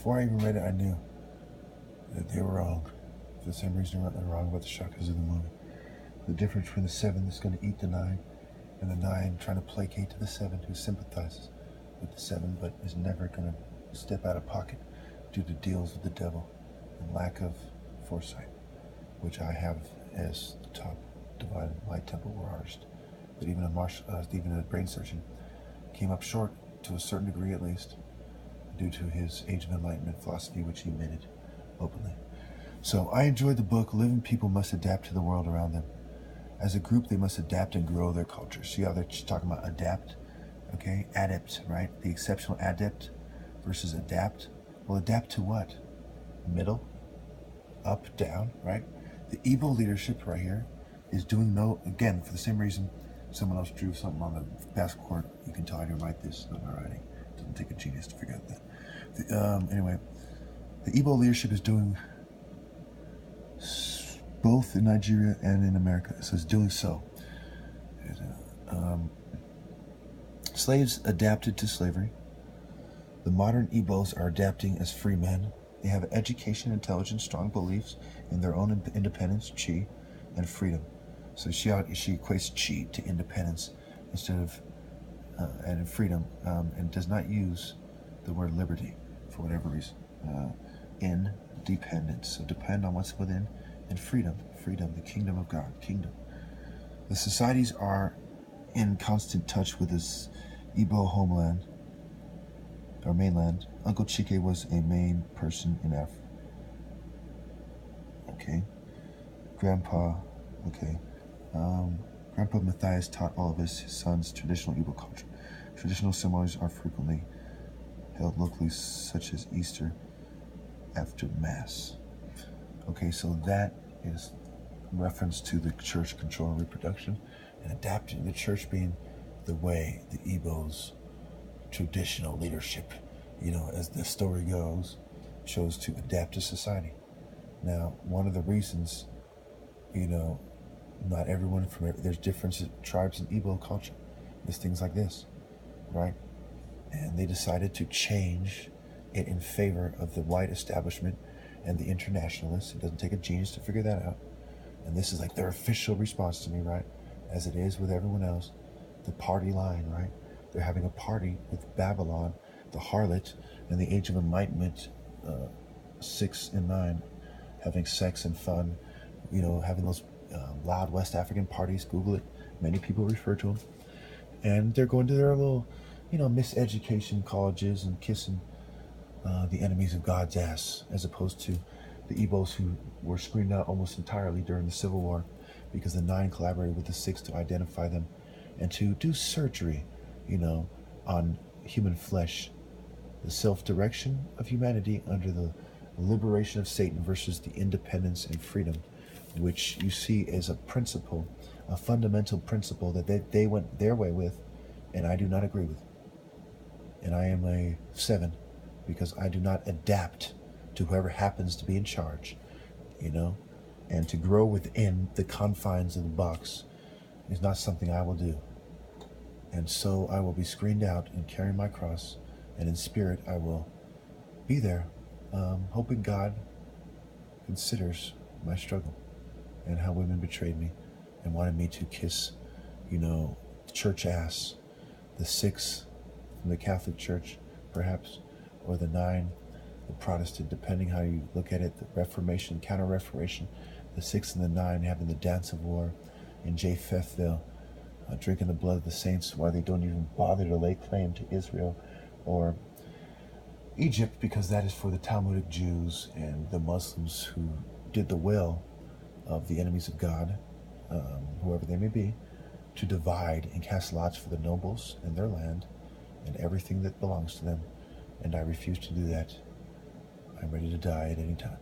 Before I even read it, I knew that they were wrong. For the same reason they're wrong about the chakras of the movie. The difference between the 7 that's going to eat the 9 and the 9 trying to placate to the 7 who sympathizes with the 7 but is never going to step out of pocket due to deals with the devil and lack of foresight, which I have as the top divine light temple or artist. But even a brain surgeon came up short to a certain degree at least due to his Age of Enlightenment philosophy, which he admitted openly. So I enjoyed the book. Living people must adapt to the world around them. As a group, they must adapt and grow their culture. See how they're talking about adapt? Okay, adept, right? The exceptional adept versus adapt. Well, adapt to what? Middle, up, down, right? The Igbo leadership right here is doing again, for the same reason someone else drew something on the basketball court. You can tell I didn't write this, not my writing. It doesn't take a genius to figure out that. Anyway, the Igbo leadership is doing both in Nigeria and in America. So it's doing so. Slaves adapted to slavery. The modern Igbos are adapting as free men. They have education, intelligence, strong beliefs in their own independence, chi, and freedom. So she equates chi to independence instead of and freedom, and does not use the word liberty for whatever reason. Independence. So depend on what's within, and freedom, the kingdom of God, kingdom. The societies are in constant touch with this Igbo homeland, or mainland. Uncle Chike was a main person in Africa. Okay. Grandpa Matthias taught all of his sons traditional Igbo culture. Traditional ceremonies are frequently held locally, such as Easter after Mass. Okay, so that is reference to the church controlling reproduction and adapting the church being the way the Igbo's traditional leadership, as the story goes, chose to adapt to society. Now, one of the reasons, not everyone there's different tribes in Igbo culture. There's things like this, right? And they decided to change it in favor of the white establishment and the internationalists. It doesn't take a genius to figure that out. And this is like their official response to me, right? As it is with everyone else. The party line, right? They're having a party with Babylon, the harlot, and the Age of Enlightenment, 6 and 9, having sex and fun, having those loud West African parties. Google it. Many people refer to them. And they're going to their little, miseducation colleges and kissing the enemies of God's ass, as opposed to the Igbos who were screened out almost entirely during the Civil War because the 9 collaborated with the 6 to identify them and to do surgery, on human flesh. The self-direction of humanity under the liberation of Satan versus the independence and freedom, which you see as a principle, a fundamental principle that they went their way with, and I do not agree with. And I am a 7 because I do not adapt to whoever happens to be in charge, and to grow within the confines of the box is not something I will do. And so I will be screened out and carry my cross, and in spirit I will be there, hoping God considers my struggle and how women betrayed me and wanted me to kiss, church ass, the 6 from the Catholic Church, perhaps, or the 9, the Protestant, depending how you look at it, the Reformation, Counter-Reformation, the 6 and the 9 having the dance of war in Japhethville, drinking the blood of the saints, why they don't even bother to lay claim to Israel or Egypt, because that is for the Talmudic Jews and the Muslims who did the will of the enemies of God, whoever they may be, to divide and cast lots for the nobles and their land and everything that belongs to them. And I refuse to do that. I'm ready to die at any time.